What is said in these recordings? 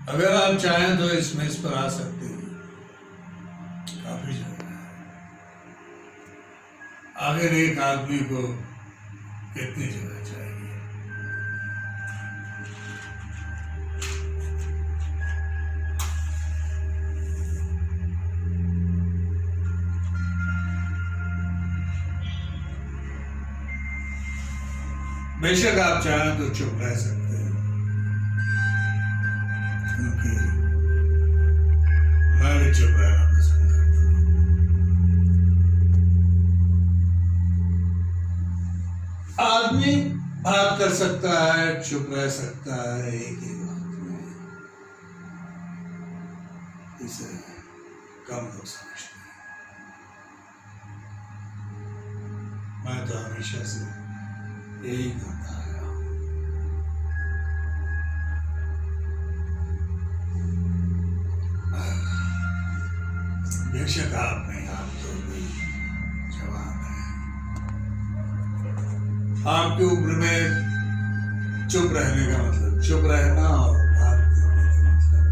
अगर आप चाहें तो इस मेज पर आ सकते हैं, काफी जगह है। आखिर एक आदमी को कितनी जगह चाहिए? बेशक आप चाहें तो चुप रह सकते हैं, क्योंकि मैं भी चुप रहना पसंद करता हूँ। आदमी बात कर सकता है, चुप रह सकता है, एक ही वक्त में। इसे कम लोग समझते हैं। मैं तो हमेशा से यही करता आया हूं। बेशक आप नहीं, आप तो भी जवान हैं। आपकी उम्र में चुप रहने का मतलब चुप रहना, और बात करने का मतलब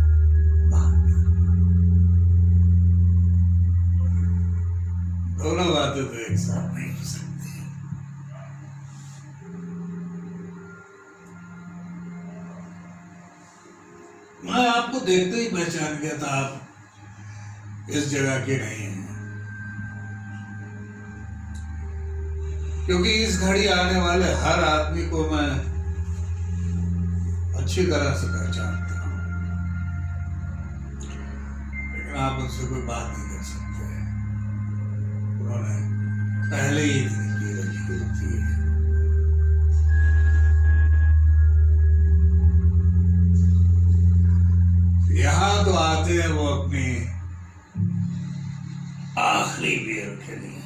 बात करना। दोनों बातें तो एक साथ नहीं हो सकती। मैं आपको देखते ही पहचान गया था, आप इस जगह के नहीं हैं, क्योंकि इस घड़ी आने वाले हर आदमी को मैं अच्छी तरह से पहचानता हूं। लेकिन आप उनसे कोई बात नहीं कर सकते, उन्होंने पहले ही इतनी की रखी होती है। यहां तो आते हैं वो अपनी आखिरी बेर के लिए,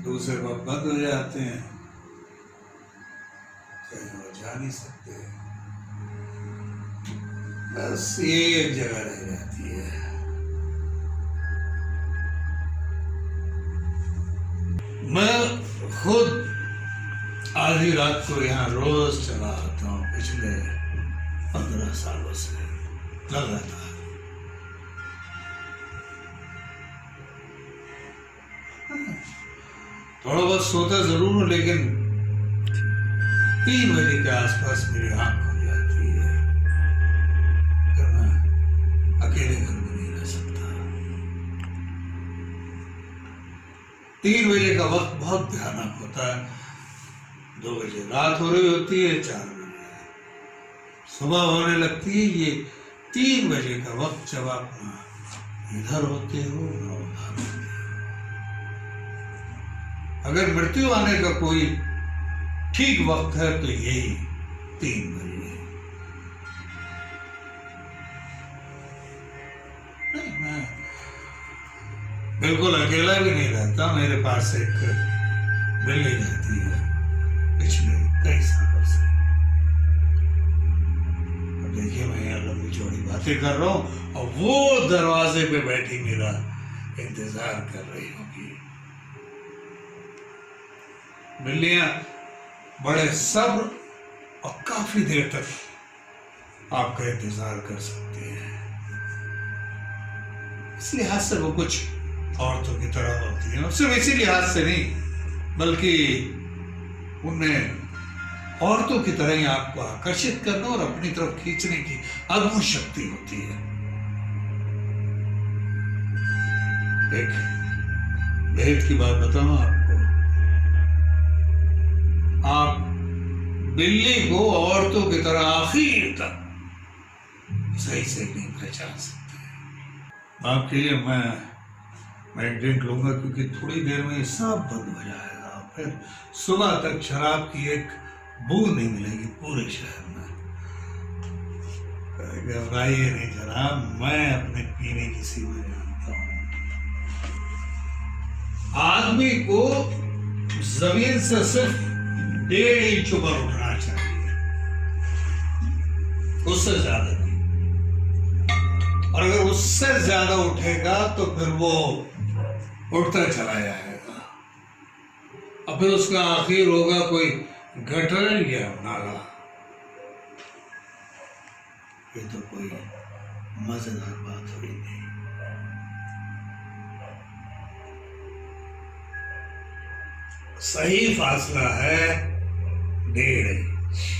दूसरे वक्त बंद हो जाते हैं, कहीं वो जा नहीं सकते। बस ये एक जगह रह जाती है। मैं खुद आधी रात को यहाँ रोज चला आता हूँ, पिछले 15 सालों से लगातार। थोड़ा बहुत सोता जरूर हूं, लेकिन 3 बजे के आसपास मेरी आंख खुल जाती है। फिर मैं अकेले घर में नहीं रह सकता। 3 बजे का वक्त बहुत भयानक होता है। 2 बजे रात हो रही होती है, 4 बजे सुबह होने लगती है। ये 3 बजे का वक्त जब आप इधर होते हो ना उधर होते हो। अगर मृत्यु आने का कोई ठीक वक्त है तो यही 3 बजे है। नहीं, मैं बिल्कुल अकेला भी नहीं रहता। मेरे पास एक बिल्ली रहती है पिछले कई सालों से। अब देखिए, मैं यहाँ लंबी चौड़ी बातें कर रहा हूं और वो दरवाजे पे बैठी मेरा इंतजार कर रही होगी। बिल्लियां बड़े सब्र और काफी देर तक आपका इंतजार कर सकती हैं। इस लिहाज से वो कुछ औरतों की तरह होती हैं, और सिर्फ इसी लिहाज से नहीं, बल्कि उनमें औरतों की तरह ही आपको आकर्षित करना और अपनी तरफ खींचने की अद्भुत शक्ति होती है। एक भेद की बात बताऊं आपको, आप बिल्ली को औरतों की तरह आखिर तक सही से नहीं पहचान सकते। माफ कीजिए, मैं एक ड्रिंक लूंगा, क्योंकि थोड़ी देर में ये सब बंद हो जाएगा। फिर सुबह तक शराब की एक बूंद नहीं मिलेगी पूरे शहर में। घबराइए नहीं जनाब, मैं अपने पीने की सीमा जानता हूं। आदमी को जमीन से सिर्फ 1.5 इंच ऊपर उठना चाहिए, उससे ज्यादा नहीं। और अगर उससे ज्यादा उठेगा तो फिर वो उठता चला जाएगा, और फिर उसका आखिर होगा कोई गटर या नाला। ये तो कोई मजेदार बात हुई नहीं। सही फासला है 1.5 इंच।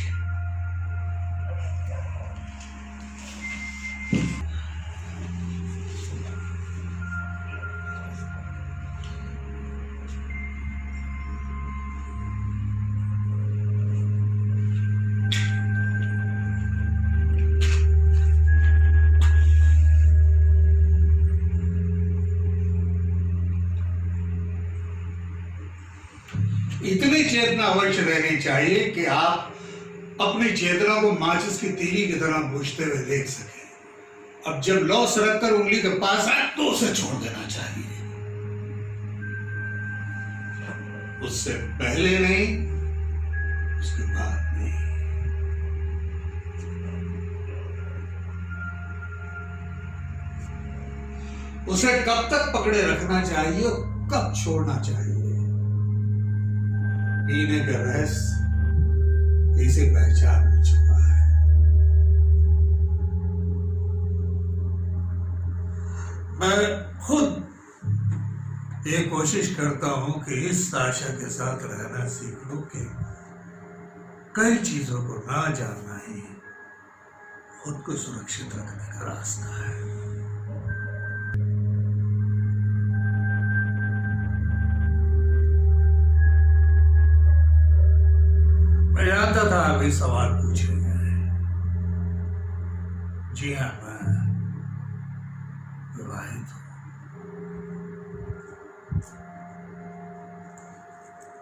इतनी चेतना अवश्य रहनी चाहिए कि आप अपनी चेतना को माचिस की तीली की तरह बुझते हुए देख सकें। अब जब लौ सरक कर उंगली के पास आए तो उसे छोड़ देना चाहिए, उससे पहले नहीं, उसके बाद नहीं। उसे कब तक पकड़े रखना चाहिए और कब छोड़ना चाहिए, पीने का रहस्य इसे पहचान हो चुका है। मैं खुद ये कोशिश करता हूं कि इस आशा के साथ रहना सीख लूं कि कई चीजों को ना जानना ही खुद को सुरक्षित रखने का रास्ता है। मैं जानता था अभी सवाल पूछेंगे। जी हाँ, मैं विवाहित हूं।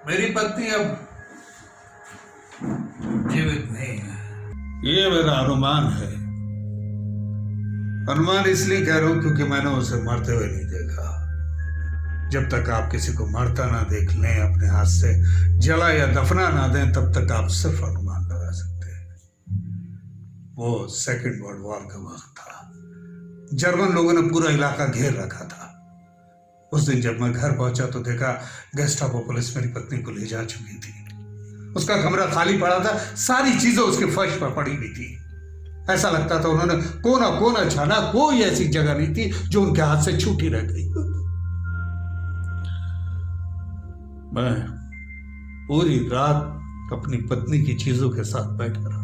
मेरी पत्नी अब जीवित नहीं है, ये मेरा अनुमान है। अनुमान इसलिए कह रहा हूं क्योंकि मैंने उसे मरते हुए नहीं देखा। जब तक आप किसी को मरता ना देख लें, अपने हाथ से जला या दफना ना दें, तब तक आप सिर्फ अनुमान लगा सकते हैं। वो सेकेंड वर्ल्ड वॉर का वक्त था। जर्मन लोगों ने पूरा इलाका घेर रखा था। उस दिन जब मैं घर पहुंचा तो देखा गेस्टापो पुलिस मेरी पत्नी को ले जा चुकी थी। उसका कमरा खाली पड़ा था, सारी चीजें उसके फर्श पर पड़ी हुई थी। ऐसा लगता था उन्होंने कोना कोना छाना, कोई ऐसी जगह नहीं थी जो उनके हाथ से छूटी रह गई। मैं पूरी रात अपनी पत्नी की चीजों के साथ बैठा रहा।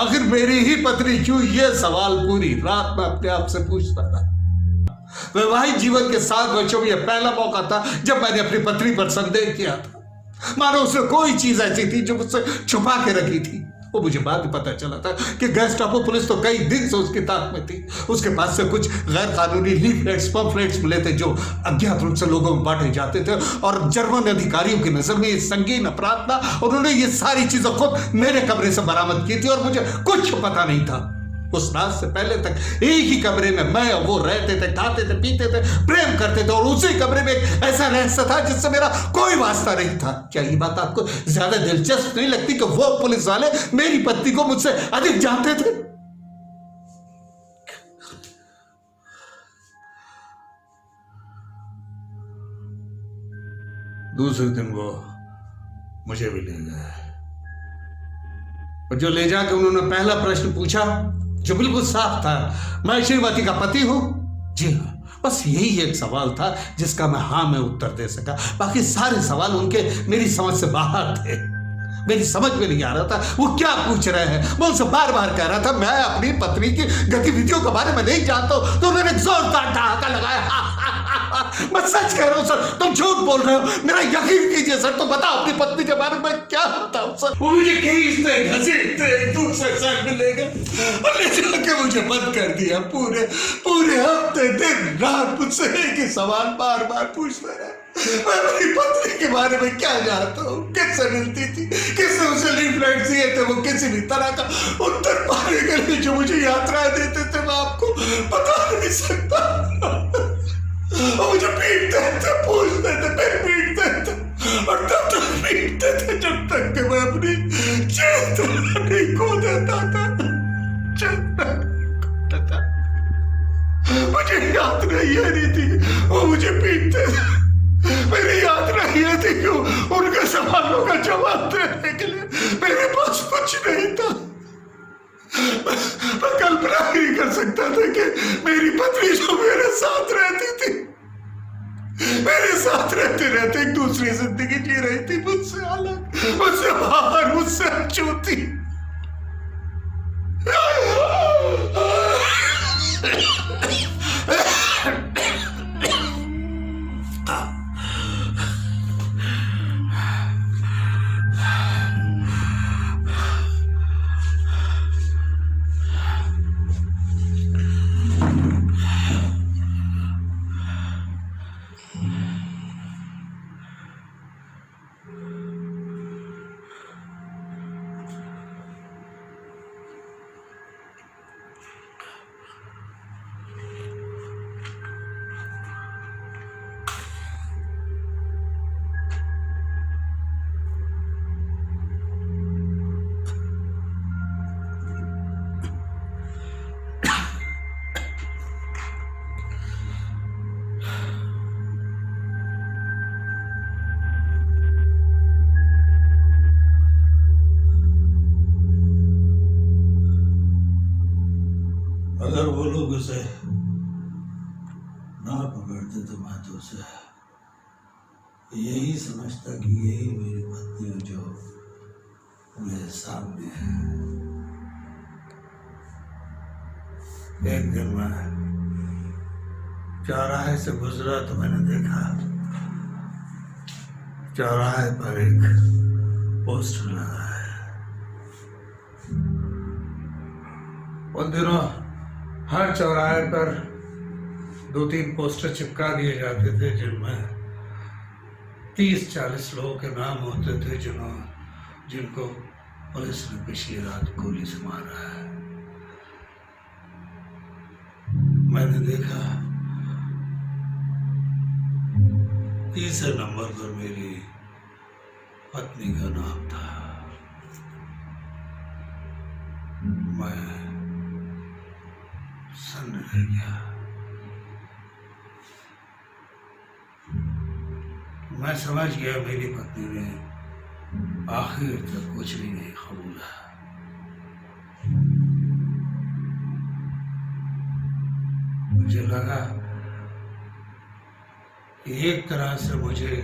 आखिर मेरी ही पत्नी क्यों, यह सवाल पूरी रात में अपने आप से पूछता रहा। वैवाहिक जीवन के 7 वर्षों में यह पहला मौका था जब मैंने अपनी पत्नी पर संदेह किया था। मानो उसने कोई चीज ऐसी थी जो मुझसे छुपा के रखी थी। वो मुझे बाद में पता चला था कि गेस्टापो पुलिस तो कई दिन से उसकी ताक में थी। उसके पास से कुछ गैर कानूनी लीफलेट्स, पम्फलेट्स मिले थे जो अज्ञात रूप से लोगों में बांटे जाते थे, और जर्मन अधिकारियों की नजर में ये संगीन अपराध था। उन्होंने ये सारी चीजें खुद मेरे कमरे से बरामद की थी और मुझे कुछ पता नहीं था। उस रात से पहले तक एक ही कमरे में मैं और वो रहते थे, खाते थे, पीते थे, प्रेम करते थे, और उसी कमरे में एक ऐसा रहस्य था जिससे मेरा कोई वास्ता नहीं था। क्या ये बात आपको ज्यादा दिलचस्प नहीं लगती कि वो पुलिस वाले मेरी पत्नी को मुझसे अधिक जानते थे? दूसरे दिन वो मुझे भी ले गए, और जो ले जाके उन्होंने पहला प्रश्न पूछा जो बिल्कुल साफ था, मैं श्रीमती का पति हूं? जी हाँ। बस यही एक सवाल था जिसका मैं हाँ में उत्तर दे सका। बाकी सारे सवाल उनके मेरी समझ से बाहर थे। मेरी समझ में नहीं आ रहा था वो क्या पूछ रहे हैं। मैं उनसे बार बार कह रहा था मैं अपनी पत्नी की गतिविधियों के बारे में नहीं जानता हूं, तो उन्होंने जोरदार ठहाका लगाया। मैं सच कह रहा हूं सर, तुम झूठ बोल रहे हो, मेरा यकीन कीजिए सर। तो बताओ अपनी पत्नी के बारे में क्या बताऊं सर? वो मुझे खींचते घसीटते दूसरे साइड में ले गए और ले जाके मुझे बंद कर दिया। पूरे हफ्ते दिन रात मुझसे एक ही सवाल बार बार पूछते रहे। मैं अपनी पत्नी के बारे में क्या जानता हूँ, किससे मिलती थी, किसने उसे लीफलेट दिए थे, वो किसी भी तरह का उत्तर पाने के लिए जो मुझे यात्राएं देते थे मैं आपको बता नहीं सकता। और मुझे पीटते थे, पूछते थे, फिर पीटते थे, और तब तक पीटते थे जब तक कि मैं अपनी चेतना नहीं खो देता था। मुझे यात्रा ये नहीं थी वो मुझे पीटते थे, मेरी यात्रा ये थी कि उनके सवालों का जवाब देने के लिए मेरे पास कुछ नहीं था। सकता था कि मेरी पत्नी जो मेरे साथ रहती थी, मेरे साथ रहते रहते एक दूसरी जिंदगी जी रही थी, मुझसे अलग, मुझसे बाहर, मुझसे अछूती। अगर वो लोग उसे ना पकड़ते तो मैं तो उसे यही समझता कि यही मेरी पत्नी है जो मेरे सामने है। एक दिन मैं चौराहे से गुजरा तो मैंने देखा चौराहे पर एक पोस्टर लगा है। उन दिनों हर चौराहे पर 2-3 पोस्टर चिपका दिए जाते थे जिनमें 30-40 लोगों के नाम होते थे जिनको पुलिस ने पिछली रात गोली से मारा है। मैंने देखा 30 नंबर पर मेरी पत्नी का नाम था। मैं सन्न रह गया। मैं समझ गया मेरी पत्नी ने आखिर तक कुछ भी नहीं कबूला। मुझे लगा कि एक तरह से मुझे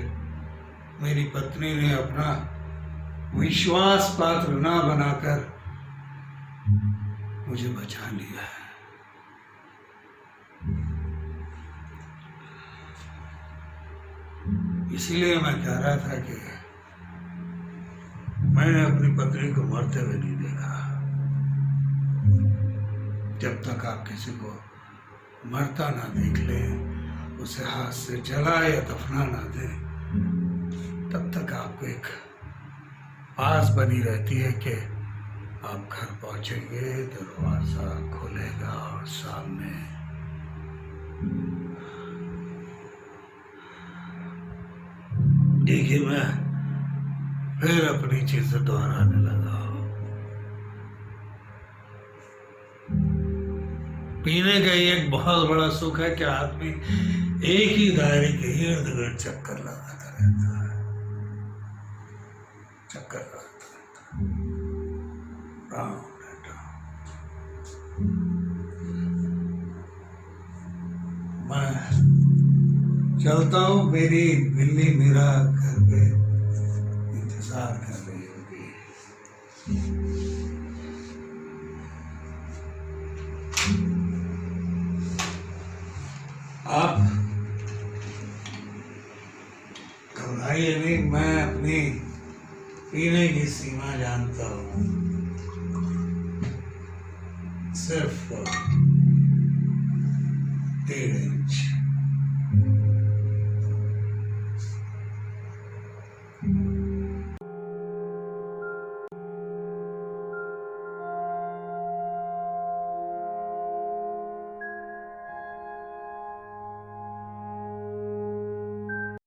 मेरी पत्नी ने अपना विश्वास पात्र ना बनाकर मुझे बचा लिया है। इसीलिए मैं कह रहा था कि मैंने अपनी पत्नी को मरते हुए नहीं देखा। जब तक आप किसी को मरता ना देख ले, उसे हाथ से जला या दफना ना दे, तब तक आपको एक आस बनी रहती है कि आप घर पहुंचेंगे, दरवाजा खुलेगा और सामने देखिए मैं फिर अपनी चीजें दोहराने लगा। पीने का एक बहुत बड़ा सुख है कि आदमी एक ही दायरे के इर्द गिर्द चक्कर लगाता रहता है, चक्कर लगाता रहता है। मैं चलता हूँ, मेरी बिल्ली मेरा घर पे इंतजार कर रही होगी। आप घबराइए नहीं, मैं अपनी पीने की सीमा जानता हूँ। सिर्फ 1.5 इंच।